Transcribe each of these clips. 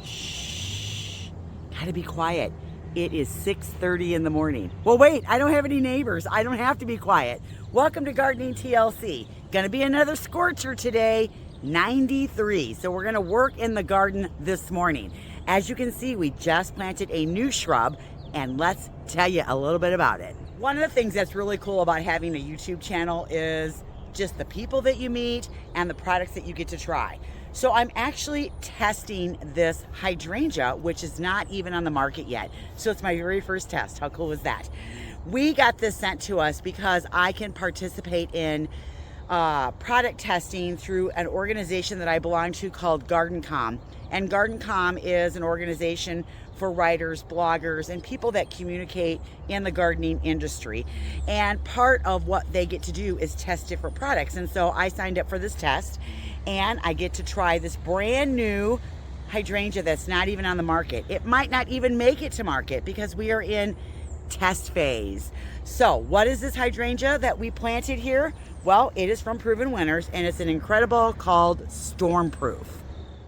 Shh, gotta be quiet. It is 6:30 in the morning. Well, wait, I don't have any neighbors. I don't have to be quiet. Welcome to Gardening TLC. Gonna be another scorcher today, 93. So we're gonna work in the garden this morning. As you can see, we just planted a new shrub, and let's tell you a little bit about it. One of the things that's really cool about having a YouTube channel is just the people that you meet and the products that you get to try. So I'm actually testing this hydrangea, which is not even on the market yet. So it's my very first test. How cool is that? We got this sent to us because I can participate in product testing through an organization that I belong to called GardenCom. And GardenCom is an organization for writers, bloggers, and people that communicate in the gardening industry. And part of what they get to do is test different products. And so I signed up for this test, and I get to try this brand new hydrangea that's not even on the market. It might not even make it to market because we are in test phase. So what is this hydrangea that we planted here? Well, it is from Proven Winners, and it's an Incredible called Stormproof.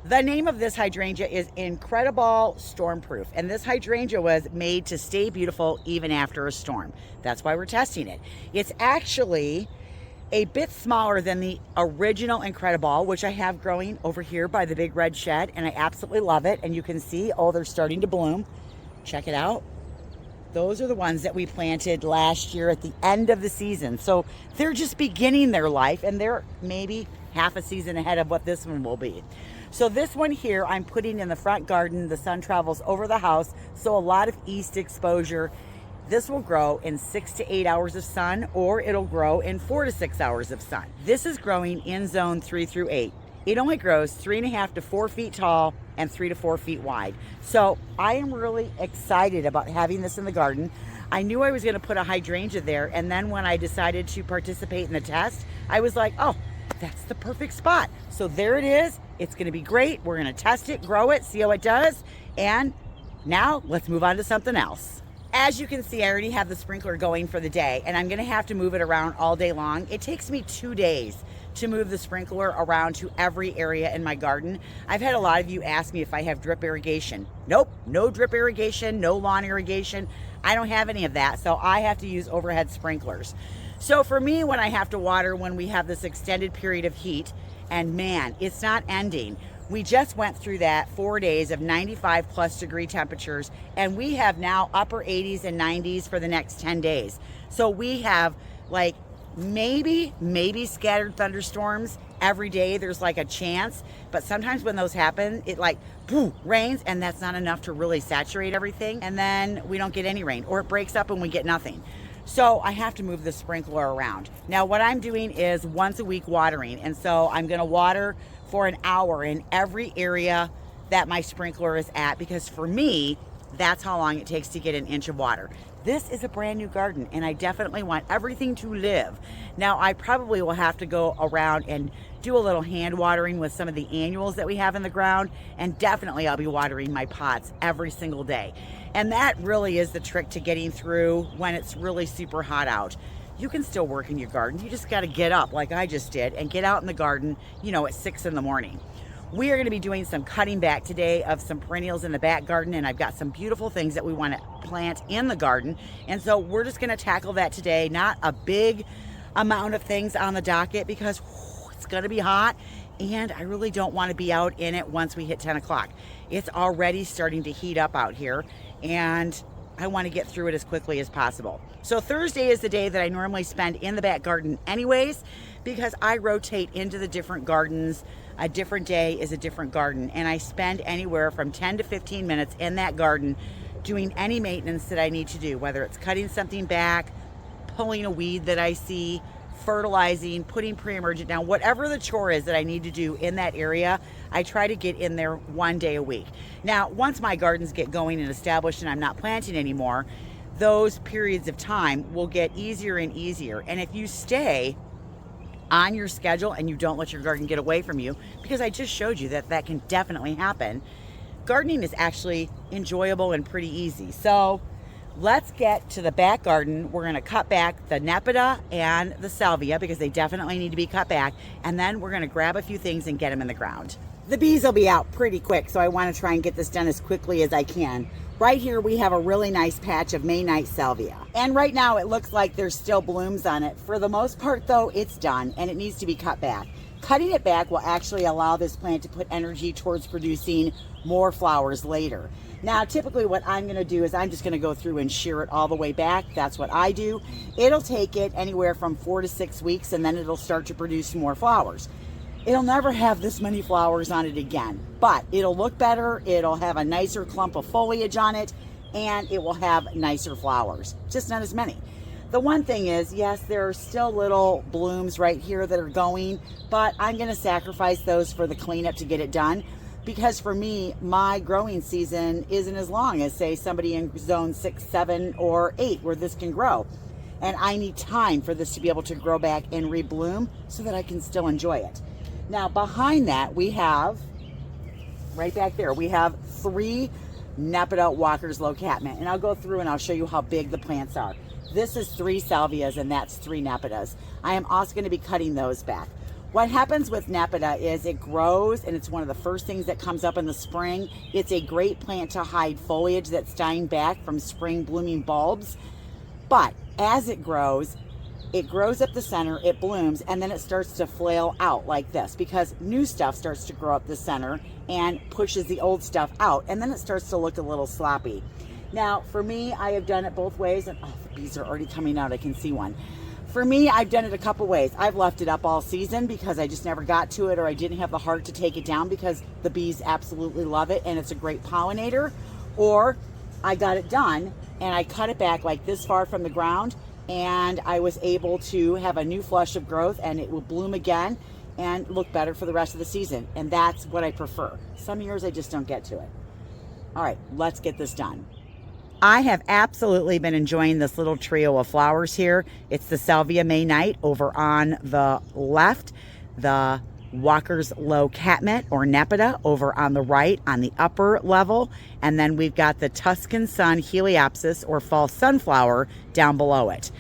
The name of this hydrangea is Incredible Stormproof, and this hydrangea was made to stay beautiful even after a storm. That's why we're testing it. It's actually a bit smaller than the original Incredible, which I have growing over here by the big red shed, and I absolutely love it. And you can see, oh, they're starting to bloom. Check it out. Those are the ones that we planted last year at the end of the season. So they're just beginning their life, and they're maybe half a season ahead of what this one will be. So this one here, I'm putting in the front garden. The sun travels over the house, so a lot of east exposure. This will grow in 6 to 8 hours of sun, or it'll grow in 4 to 6 hours of sun. This is growing in zone 3 through 8. It only grows 3.5 to 4 feet tall and 3 to 4 feet wide. So I am really excited about having this in the garden. I knew I was going to put a hydrangea there, and then when I decided to participate in the test, I was like, oh, that's the perfect spot. So there it is. It's going to be great. We're going to test it, grow it, see how it does. And now let's move on to something else. As you can see, I already have the sprinkler going for the day, and I'm going to have to move it around all day long. It takes me 2 days to move the sprinkler around to every area in my garden. I've had a lot of you ask me if I have drip irrigation. Nope, no drip irrigation, no lawn irrigation. I don't have any of that, so I have to use overhead sprinklers. So for me, when I have to water when we have this extended period of heat, and man, it's not ending. We just went through that 4 days of 95 plus degree temperatures, and we have now upper 80s and 90s for the next 10 days. So we have like maybe scattered thunderstorms every day. There's like a chance, but sometimes when those happen, it like boom, rains, and that's not enough to really saturate everything. And then we don't get any rain, or it breaks up and we get nothing. So I have to move the sprinkler around. Now what I'm doing is once a week watering. And so I'm gonna water for an hour in every area that my sprinkler is at, because for me, that's how long it takes to get an inch of water. This is a brand new garden, and I definitely want everything to live. Now I probably will have to go around and do a little hand watering with some of the annuals that we have in the ground, and definitely I'll be watering my pots every single day. And that really is the trick to getting through when it's really super hot out. You can still work in your garden. You just got to get up like I just did and get out in the garden, you know, at 6 in the morning. We are going to be doing some cutting back today of some perennials in the back garden, and I've got some beautiful things that we want to plant in the garden. And so we're just going to tackle that today. Not a big amount of things on the docket because it's going to be hot, and I really don't want to be out in it once we hit 10 o'clock. It's already starting to heat up out here, and I want to get through it as quickly as possible. So Thursday is the day that I normally spend in the back garden anyways, because I rotate into the different gardens. A different day is a different garden, and I spend anywhere from 10 to 15 minutes in that garden doing any maintenance that I need to do, whether it's cutting something back, pulling a weed that I see, fertilizing, putting pre-emergent down, whatever the chore is that I need to do in that area, I try to get in there 1 day a week. Now, once my gardens get going and established and I'm not planting anymore, those periods of time will get easier and easier. And if you stay on your schedule and you don't let your garden get away from you, because I just showed you that that can definitely happen, gardening is actually enjoyable and pretty easy. So Let's get to the back garden. We're gonna cut back the nepeta and the salvia because they definitely need to be cut back. And then we're gonna grab a few things and get them in the ground. The bees will be out pretty quick, so I wanna try and get this done as quickly as I can. Right here we have a really nice patch of May night salvia. And right now it looks like there's still blooms on it. For the most part though, it's done and it needs to be cut back. Cutting it back will actually allow this plant to put energy towards producing more flowers later. Now, typically what I'm gonna do is I'm just gonna go through and shear it all the way back. That's what I do. It'll take it anywhere from 4 to 6 weeks and then it'll start to produce more flowers. It'll never have this many flowers on it again, but it'll look better. It'll have a nicer clump of foliage on it and it will have nicer flowers, just not as many. The one thing is, yes, there are still little blooms right here that are going, but I'm gonna sacrifice those for the cleanup to get it done. Because for me, my growing season isn't as long as, say, somebody in zone 6, 7, or 8 where this can grow. And I need time for this to be able to grow back and rebloom so that I can still enjoy it. Now, behind that, we have, right back there, we have 3 nepeta Walker's low catmint. And I'll go through and I'll show you how big the plants are. This is 3 salvias and that's 3 nepetas. I am also going to be cutting those back. What happens with nepeta is it grows and it's one of the first things that comes up in the spring. It's a great plant to hide foliage that's dying back from spring blooming bulbs. But as it grows up the center, it blooms, and then it starts to flail out like this because new stuff starts to grow up the center and pushes the old stuff out, and then it starts to look a little sloppy. Now, for me, I have done it both ways, and oh, the bees are already coming out. I can see one. For me, I've done it a couple ways. I've left it up all season because I just never got to it or I didn't have the heart to take it down because the bees absolutely love it and it's a great pollinator. Or I got it done and I cut it back like this far from the ground and I was able to have a new flush of growth and it will bloom again and look better for the rest of the season. And that's what I prefer. Some years I just don't get to it. All right, let's get this done. I have absolutely been enjoying this little trio of flowers here. It's the Salvia May Night over on the left, the Walker's Low Catmint or Nepeta over on the right on the upper level, and then we've got the Tuscan Sun Heliopsis or False Sunflower down below it.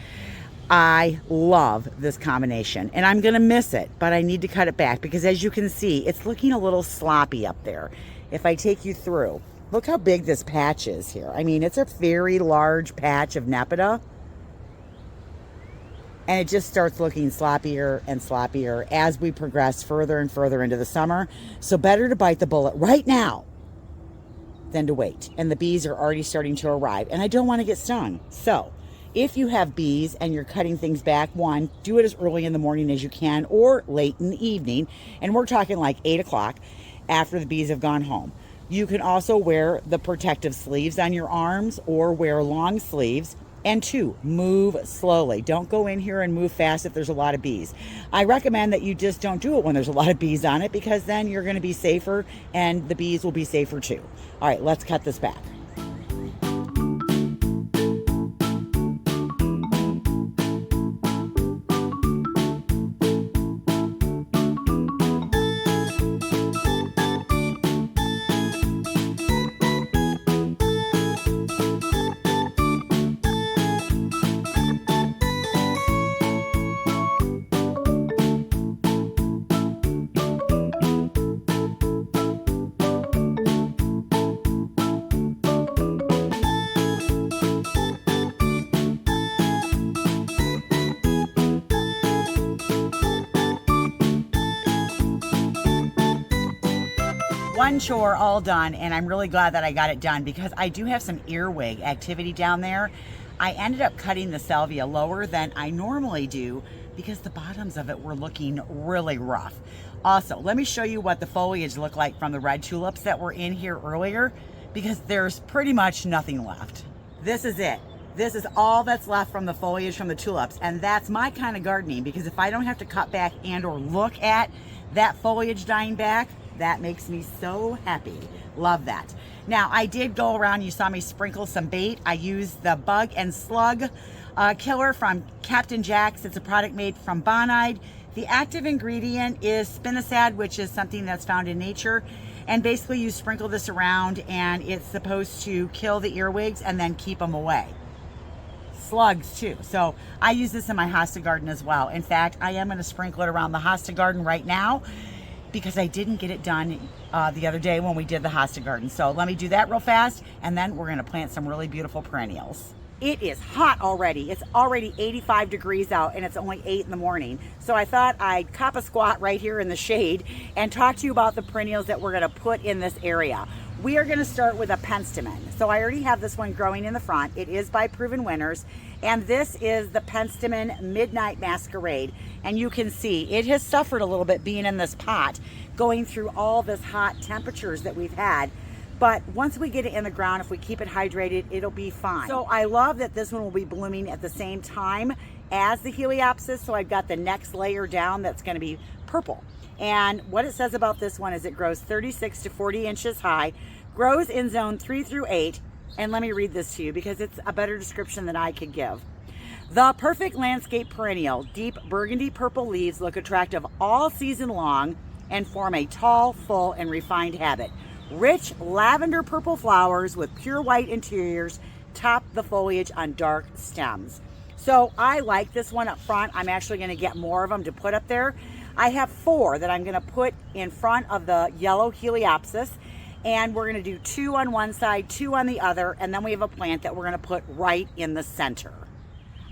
I love this combination and I'm gonna miss it, but I need to cut it back because as you can see, it's looking a little sloppy up there. If I take you through, look how big this patch is here. I mean, it's a very large patch of nepeta. And it just starts looking sloppier and sloppier as we progress further and further into the summer. So better to bite the bullet right now than to wait. And the bees are already starting to arrive. And I don't want to get stung. So if you have bees and you're cutting things back, one, do it as early in the morning as you can or late in the evening. And we're talking like 8 o'clock after the bees have gone home. You can also wear the protective sleeves on your arms or wear long sleeves. And 2, move slowly. Don't go in here and move fast if there's a lot of bees. I recommend that you just don't do it when there's a lot of bees on it because then you're going to be safer and the bees will be safer too. All right, let's cut this back. One chore all done, and I'm really glad that I got it done because I do have some earwig activity down there. I ended up cutting the salvia lower than I normally do because the bottoms of it were looking really rough. Also, let me show you what the foliage looked like from the red tulips that were in here earlier because there's pretty much nothing left. This is it. This is all that's left from the foliage from the tulips, and that's my kind of gardening because if I don't have to cut back and or look at that foliage dying back, that makes me so happy. Love that. Now, I did go around, you saw me sprinkle some bait. I used the bug and slug killer from Captain Jack's. It's a product made from bonide. The active ingredient is spinosad, which is something that's found in nature. And basically you sprinkle this around and it's supposed to kill the earwigs and then keep them away. slugs too. So I use this in my hosta garden as well. In fact, I am going to sprinkle it around the hosta garden right now because I didn't get it done the other day when we did the hosta garden. So let me do that real fast, and then we're going to plant some really beautiful perennials. It is hot already. It's already 85 degrees out and it's only 8 in the morning. So I thought I'd cop a squat right here in the shade and talk to you about the perennials that we're going to put in this area. We are going to start with a penstemon. So I already have this one growing in the front. It is by Proven Winners, and this is the penstemon Midnight Masquerade. And you can see it has suffered a little bit being in this pot, going through all this hot temperatures that we've had. But once we get it in the ground, if we keep it hydrated, it'll be fine. So I love that this one will be blooming at the same time as the Heliopsis. So I've got the next layer down that's going to be purple. And what it says about this one is it grows 36 to 40 inches high, grows in zone 3 through 8. And let me read this to you because it's a better description than I could give. The perfect landscape perennial. Deep burgundy purple leaves look attractive all season long and form a tall, full, and refined habit. Rich lavender purple flowers with pure white interiors top the foliage on dark stems. So I like this one up front. I'm actually going to get more of them to put up there. I have 4 that I'm going to put in front of the yellow Heliopsis, and we're going to do 2 on one side, 2 on the other, and then we have a plant that we're going to put right in the center.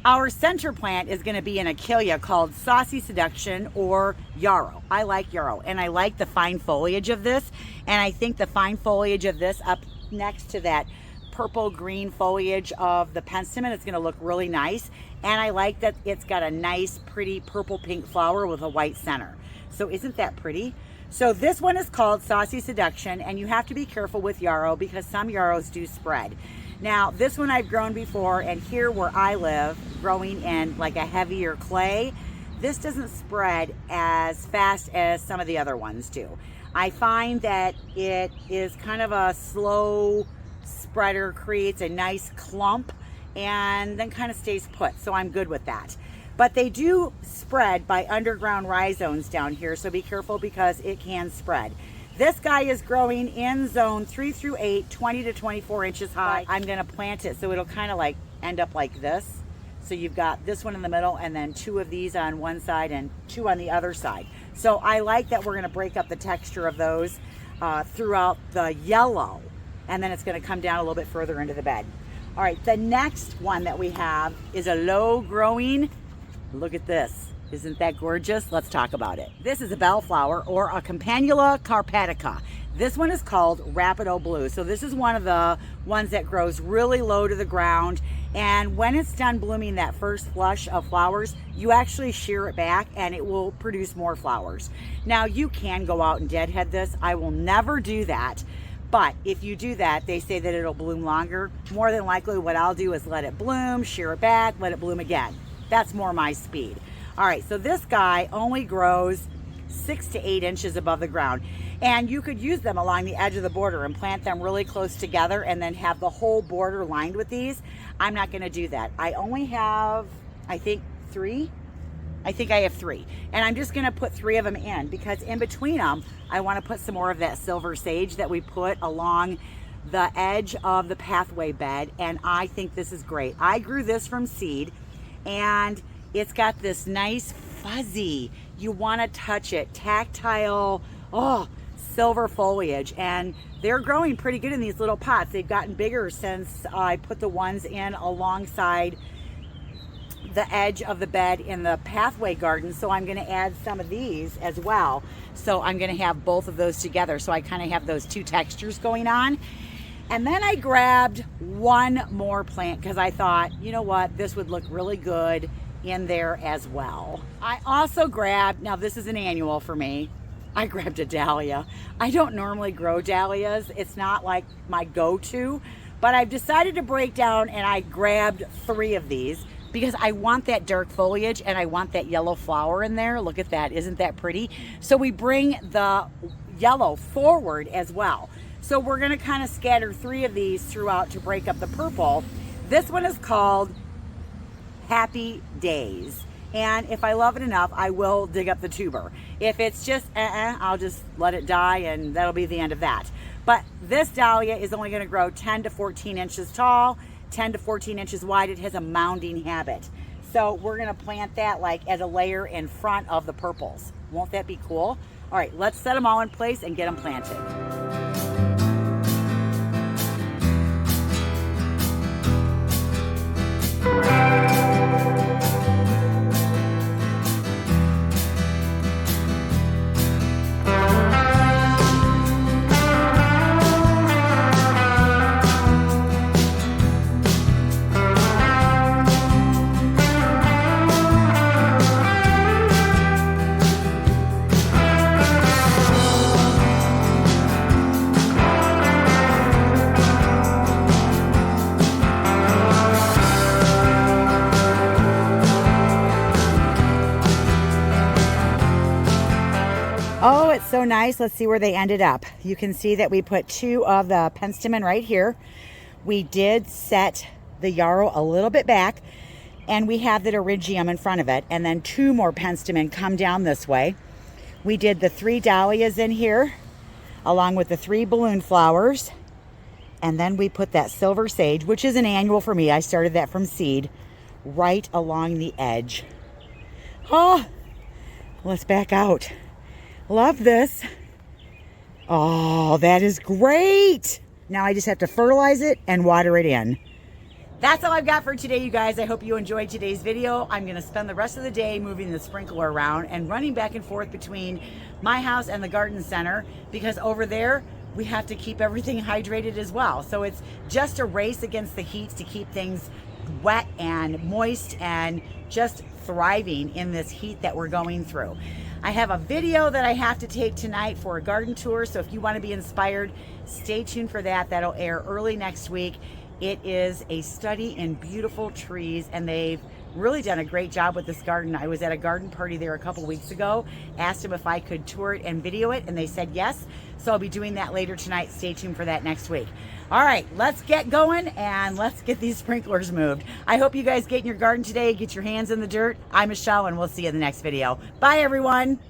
Our center plant is going to be an Achillea called Saucy Seduction or Yarrow. I like Yarrow, and I like the fine foliage of this, and I think the fine foliage of this up next to that purple green foliage of the penstemon is going to look really nice. And I like that it's got a nice pretty purple pink flower with a white center. So isn't that pretty? So this one is called Saucy Seduction, and you have to be careful with yarrow because some yarrows do spread. Now this one I've grown before, and here where I live, growing in like a heavier clay, this doesn't spread as fast as some of the other ones do. I find that it is kind of a slow spreader, creates a nice clump, and then kind of stays put. So I'm good with that. But they do spread by underground rhizomes down here, so be careful because it can spread. This guy is growing in zone 3 through 8, 20 to 24 inches high. I'm going to plant it so it'll kind of like end up like this. So you've got this one in the middle and then 2 of these on one side and 2 on the other side. So I like that we're going to break up the texture of those throughout the yellow, and then it's going to come down a little bit further into the bed. All right, the next one that we have is a low growing, look at this. Isn't that gorgeous? Let's talk about it. This is a bellflower or a Campanula carpatica. This one is called Rapido Blue. So this is one of the ones that grows really low to the ground. And when it's done blooming that first flush of flowers, you actually shear it back and it will produce more flowers. Now you can go out and deadhead this. I will never do that. But if you do that, they say that it'll bloom longer. More than likely what I'll do is let it bloom, shear it back, let it bloom again. That's more my speed. All right, so this guy only grows 6 to 8 inches above the ground. And you could use them along the edge of the border and plant them really close together and then have the whole border lined with these. I'm not gonna do that. I only have, I think, 3. I think I have 3. And I'm just gonna put 3 of them in because in between them, I wanna put some more of that silver sage that we put along the edge of the pathway bed. And I think this is great. I grew this from seed, and it's got this nice fuzzy, you want to touch it, tactile, silver foliage. And they're growing pretty good in these little pots. They've gotten bigger since I put the ones in alongside the edge of the bed in the pathway garden. So I'm going to add some of these as well. So I'm going to have both of those together. So I kind of have those 2 textures going on. And then I grabbed one more plant because I thought, you know what, this would look really good in there as well. I also grabbed, now this is an annual for me, I grabbed a dahlia. I don't normally grow dahlias. It's not like my go-to, but I've decided to break down and I grabbed 3 of these because I want that dark foliage and I want that yellow flower in there. Look at that, isn't that pretty? So we bring the yellow forward as well. So we're gonna kind of scatter 3 of these throughout to break up the purple. This one is called Happy Days. And if I love it enough, I will dig up the tuber. If it's just I'll just let it die and that'll be the end of that. But this dahlia is only gonna grow 10 to 14 inches tall, 10 to 14 inches wide. It has a mounding habit. So we're gonna plant that like as a layer in front of the purples. Won't that be cool? All right, let's set them all in place and get them planted. Oh, it's so nice. Let's see where they ended up. You can see that we put 2 of the penstemon right here. We did set the yarrow a little bit back, and we have the hydrangea in front of it, and then 2 more penstemon come down this way. We did the 3 dahlias in here, along with the 3 balloon flowers, and then we put that silver sage, which is an annual for me. I started that from seed, right along the edge. Oh, let's back out. Love this. Oh, that is great. Now I just have to fertilize it and water it in. That's all I've got for today, you guys. I hope you enjoyed today's video. I'm going to spend the rest of the day moving the sprinkler around and running back and forth between my house and the garden center, because over there we have to keep everything hydrated as well. So it's just a race against the heat to keep things wet and moist and just thriving in this heat that we're going through. I have a video that I have to take tonight for a garden tour, so if you want to be inspired, stay tuned for that. That'll air early next week. It is a study in beautiful trees, and they've really done a great job with this garden. I was at a garden party there a couple weeks ago, asked them if I could tour it and video it, and they said yes. So I'll be doing that later tonight. Stay tuned for that next week. All right, let's get going and let's get these sprinklers moved. I hope you guys get in your garden today, get your hands in the dirt. I'm Michelle, and we'll see you in the next video. Bye, everyone.